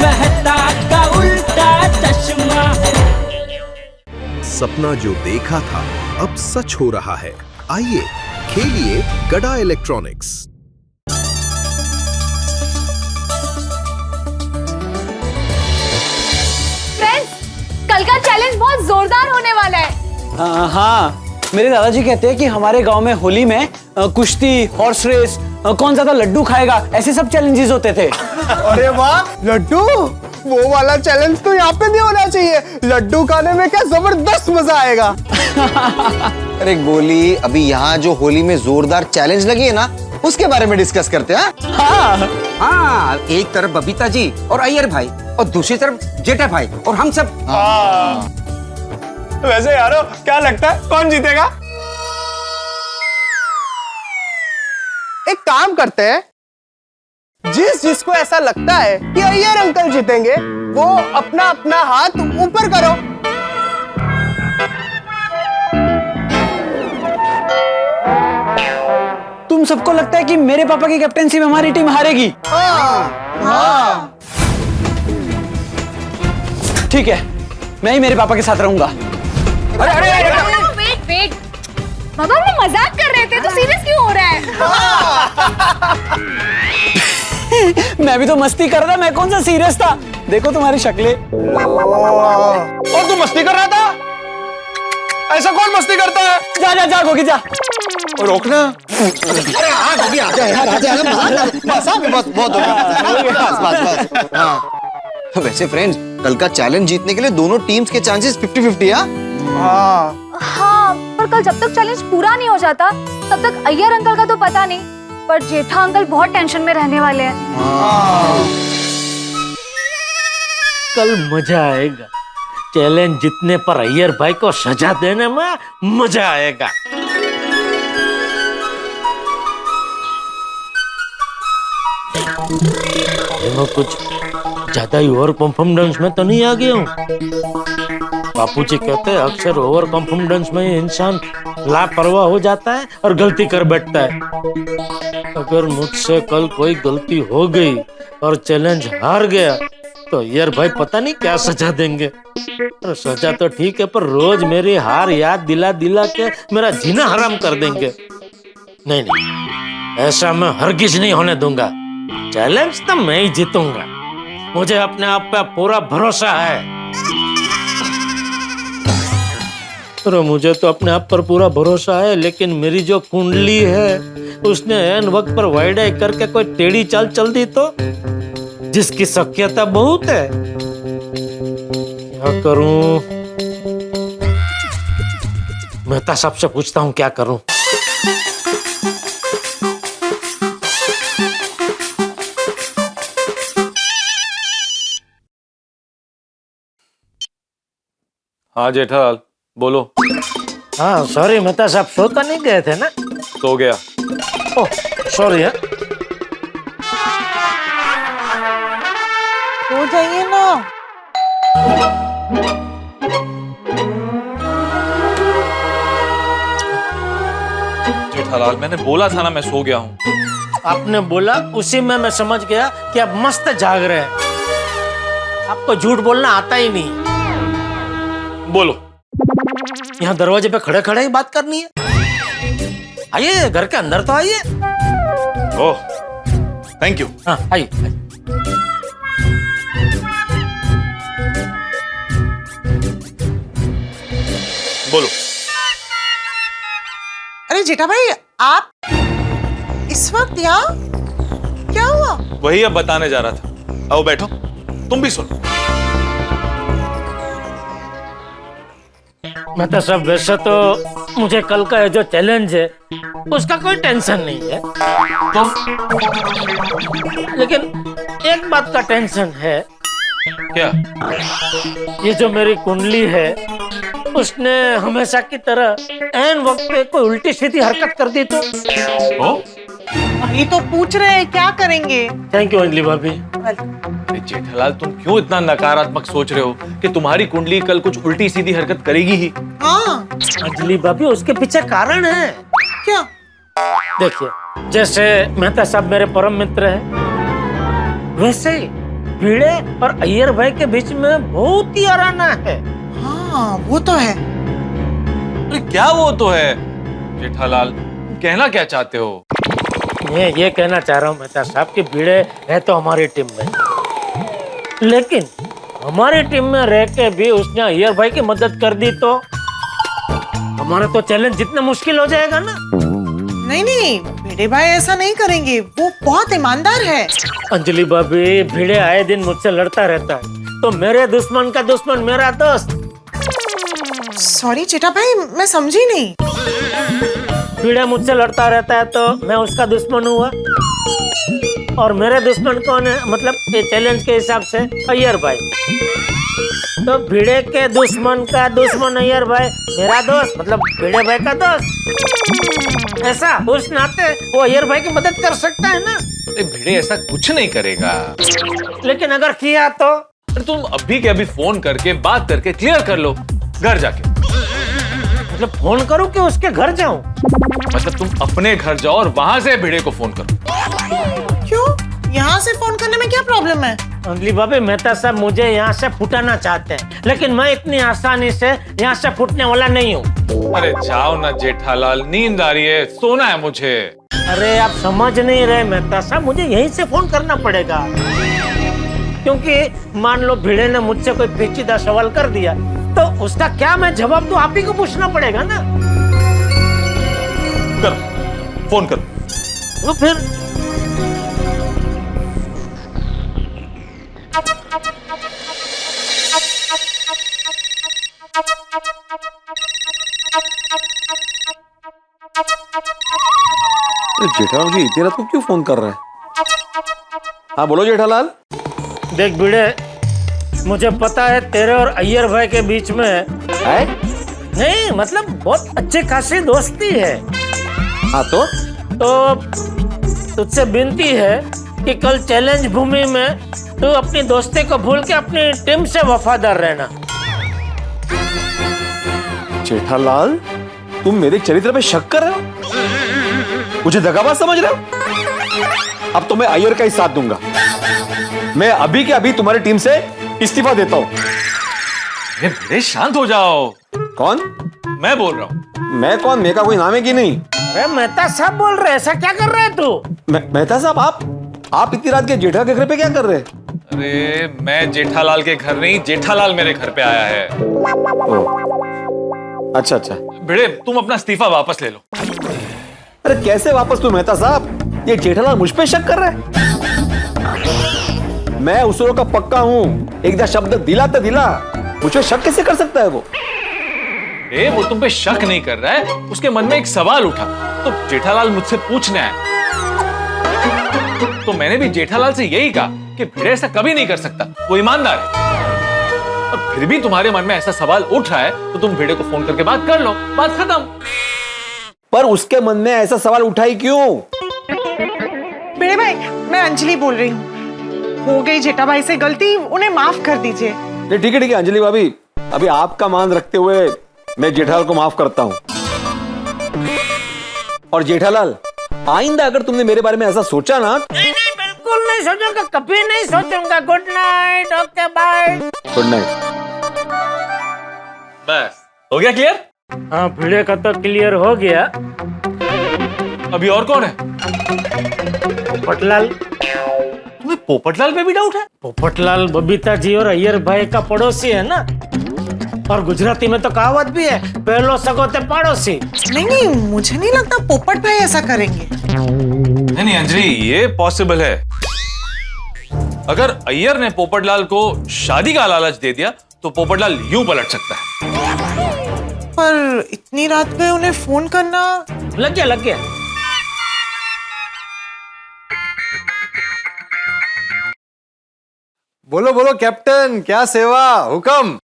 मेहता का उल्टा चश्मा। सपना जो देखा था अब सच हो रहा है। आइए खेलिए गडा इलेक्ट्रॉनिक्स। कल का चैलेंज बहुत जोरदार होने वाला है। हाँ, मेरे दादाजी कहते हैं कि हमारे गांव में होली में कुश्ती, हॉर्स रेस, कौन ज्यादा लड्डू खाएगा, ऐसे सब चैलेंजेस होते थे। अरे वाह, लड्डू, वो वाला चैलेंज तो यहाँ पे भी होना चाहिए। लड्डू खाने में क्या जबरदस्त मजा आएगा। अरे गोली, अभी यहाँ जो होली में जोरदार चैलेंज लगी है ना, उसके बारे में डिस्कस करते हैं। हाँ हाँ, एक तरफ बबीता जी और अय्यर भाई और दूसरी तरफ जेठा भाई और हम सब। वैसे यारो, क्या लगता है कौन जीतेगा? एक काम करते हैं, जिसको ऐसा लगता है कि अय्यर अंकल जीतेंगे, वो अपना अपना हाथ ऊपर करो। तुम सबको लगता है कि मेरे पापा की कैप्टेंसी में हमारी टीम हारेगी? हाँ। ठीक है, मैं ही मेरे पापा के साथ रहूंगा। वेट, बाबा हम मजाक कर रहे थे, तो सीरियस क्यों हो रहा है? मैं भी तो मस्ती कर रहा था, मैं कौन सा सीरियस था? देखो तुम्हारी शक्लें। और तू मस्ती कर रहा था? ऐसा कौन मस्ती करता है? जा गोगी जा। रोकना। अरे हाँ गोगी, आजा यार, आजा। बस बहुत हो गया। बस। हाँ। वैसे फ्रेंड्स, कल का चैलेंज जीतने के लिए दोनों टीम्स के चांसेस 50-50 हाँ, पर कल जब तक चैलेंज पूरा नहीं हो जाता, तब तक अय्यर अंकल का तो पता नहीं, पर जेठा अंकल बहुत टेंशन में रहने वाले हैं। कल मजा आएगा। चैलेंज जीतने पर अय्यर भाई को सजा देने में मजा आएगा। मैं कुछ ज्यादा ही ओवर कॉन्फिडेंस में तो नहीं आ गया हूँ? बापूजी कहते हैं अक्सर ओवर कॉन्फिडेंस में इंसान लापरवाह हो जाता है और गलती कर बैठता है। अगर मुझसे कल कोई गलती हो गई और चैलेंज हार गया तो यार भाई पता नहीं क्या सजा देंगे। और सजा तो ठीक है, पर रोज मेरी हार याद दिला दिला के मेरा जीना हराम कर देंगे। नहीं, ऐसा मैं हरगिज नहीं होने दूंगा। चैलेंज तो मैं ही जीतूंगा। मुझे अपने आप पे पूरा भरोसा है। तो मुझे तो अपने आप पर पूरा भरोसा है, लेकिन मेरी जो कुंडली है उसने एन वक्त पर वाइडाई करके कोई टेढ़ी चाल चल दी तो, जिसकी शक्यता बहुत है। क्या करूं? मेहता साहब से पूछता हूं क्या करूं। हाँ जेठालाल, बोलो। हाँ सॉरी मेहता साहब, सो तो नहीं गए थे ना? सो गया। ओह सॉरी है। हो जाइए ना। जेठालाल, मैंने बोला था ना मैं सो गया हूँ। आपने बोला उसी में मैं समझ गया कि आप मस्त जाग रहे हैं। आपको झूठ बोलना आता ही नहीं। बोलो। यहाँ दरवाजे पे खड़े खड़े ही बात करनी है? आइए घर के अंदर तो आइए। Oh thank you. हाँ आइए। बोलो। अरे जेठा भाई, आप इस वक्त यहाँ? क्या हुआ? वही अब बताने जा रहा था। आओ बैठो, तुम भी सुनो। मेहता साहब, वैसे तो मुझे कल का जो चैलेंज है उसका कोई टेंशन नहीं है, लेकिन एक बात का टेंशन है। क्या? ये जो मेरी कुंडली है उसने हमेशा की तरह एन वक्त पे कोई उल्टी सीधी हरकत कर दी तो? ये तो पूछ रहे हैं क्या करेंगे। थैंक यू अंजलि भाभी। जेठालाल, तुम क्यों इतना नकारात्मक सोच रहे हो कि तुम्हारी कुंडली कल कुछ उल्टी सीधी हरकत करेगी ही? हाँ। अंजलि भाभी, उसके पीछे कारण है। क्या? देखिए, जैसे मेहता साहब मेरे परम मित्र हैं, वैसे ही भिड़े और अय्यर भाई के बीच में बहुत ही अराना है। हाँ वो तो है। अरे क्या वो तो है जेठालाल, कहना क्या चाहते हो? मैं ये कहना चाह रहा हूँ मेहता साहब कि भिड़े है तो हमारी टीम में, लेकिन हमारी टीम में रह के भी उसने अय्यर भाई की मदद कर दी तो हमारा तो चैलेंज जितना मुश्किल हो जाएगा ना। नहीं नहीं, भिड़े भाई ऐसा नहीं करेंगे, वो बहुत ईमानदार है। अंजलि भाभी, भिड़े आए दिन मुझसे लड़ता रहता है, तो मेरे दुश्मन का दुश्मन मेरा दोस्त। सॉरी जेठा भाई, मैं समझी नहीं। भिड़े मुझसे लड़ता रहता है तो मैं उसका दुश्मन हुआ, और मेरे दुश्मन कौन है? मतलब ये चैलेंज के हिसाब से अय्यर भाई। तो भिड़े के दुश्मन का दुश्मन अय्यर भाई मेरा दोस्त, मतलब भिड़े भाई का दोस्त। ऐसा उस नाते वो अय्यर भाई की मदद कर सकता है ना। अरे भिड़े ऐसा कुछ नहीं करेगा। लेकिन अगर किया तो अरे तुम अभी के अभी फोन करके बात करके क्लियर कर लो घर जाके। मतलब फोन करूं कि उसके घर जाऊं? मतलब तुम अपने घर जाओ और वहां से भिड़े को फोन करो। क्यों? यहाँ से फोन करने में क्या प्रॉब्लम है? अंजलि भाभी, मेहता साहब मुझे यहाँ से फुटाना चाहते हैं, लेकिन मैं इतनी आसानी से यहाँ से फुटने वाला नहीं हूँ। अरे जाओ ना जेठालाल, नींद आ रही है, सोना है मुझे। अरे आप समझ नहीं रहे मेहता साहब, मुझे यहीं से फोन करना पड़ेगा, क्योंकि मान लो भिड़े ने मुझसे कोई पेचीदा सवाल कर दिया तो उसका क्या मैं जवाब दूं? आप ही को पूछना पड़ेगा ना। करो, फोन करो। तो फिर जेठालाल जी इतनी रात को क्यों फोन कर रहे हैं? हाँ बोलो जेठालाल। देख भिड़े, मुझे पता है तेरे और अय्यर भाई के बीच में है? नहीं, मतलब बहुत अच्छी खासी दोस्ती है। हाँ तो तुझसे विनती है कि कल चैलेंज भूमि में तू अपनी दोस्ती को भूल के अपनी टीम से वफादार रहना। जेठालाल, तुम मेरे चरित्र पे शक कर रहे हो? मुझे दगाबाज समझ रहे हो? अब तो मैं अय्यर का ही साथ दूंगा। मैं अभी के अभी तुम्हारी टीम से इस्तीफा देता हूँ। अरे भिड़े शांत हो जाओ। कौन? मैं बोल रहा हूँ। मैं कौन? मेरा कोई नाम है कि नहीं? अरे मेहता साहब बोल रहे, ऐसा क्या कर रहे हैं तू? मेहता साहब, आप इतनी रात के जेठा के घर पे क्या कर रहे हैं? अरे मैं जेठालाल के घर नहीं, जेठालाल मेरे घर पे आया है। अच्छा अच्छा। भिड़े तुम अपना इस्तीफा वापस ले लो। अरे कैसे वापस तू मेहता साहब? ये जेठालाल मुझ पे शक कर रहा है। मैं उसरों का पक्का हूं, एक शब्द दिला तो दिला, मुझ पे शक कैसे कर सकता है वो? वो तुम पे शक नहीं कर रहा है, उसके मन में एक सवाल उठा तो जेठालाल मुझसे पूछने आया। तो मैंने भी जेठालाल से यही कहा कि भिड़े ऐसा कभी नहीं कर सकता, वो ईमानदार है। और फिर भी तुम्हारे मन में ऐसा सवाल उठ रहा है तो तुम भिड़े को फोन करके बात कर लो, बात खत्म। पर उसके मन में ऐसा सवाल उठा ही क्यों? भिड़े भाई, मैं अंजलि बोल रही हूँ। हो गई जेठा भाई से गलती, उन्हें माफ कर दीजिए। ठीक है अंजलि भाभी, अभी आपका मान रखते हुए मैं जेठालाल को माफ करता हूं। और जेठालाल, आइंदा अगर तुमने मेरे बारे में ऐसा सोचा ना। नहीं, बिल्कुल नहीं सोचूंगा, कभी नहीं सोचूंगा। Good night, okay bye. Good night. बस हो गया क्लियर? हाँ, भिड़े का तो क्लियर हो गया। अभी और कौन है? पोपटलाल। तुम्हें पोपटलाल पे भी डाउट है? पोपटलाल बबीता जी और अय्यर भाई का पड़ोसी है ना, और गुजराती में तो कहावत भी है, पहलो सगो ते पड़ोसी। नहीं नहीं, मुझे नहीं लगता पोपट भाई ऐसा करेंगे। नहीं अंजलि, ये पॉसिबल है। अगर अय्यर ने पोपटलाल को शादी का लालच दे दिया तो पोपटलाल यूं पलट सकता है। पर इतनी रात में उन्हें फोन करना। लग गया। बोलो बोलो कैप्टन, क्या सेवा, हुक्म।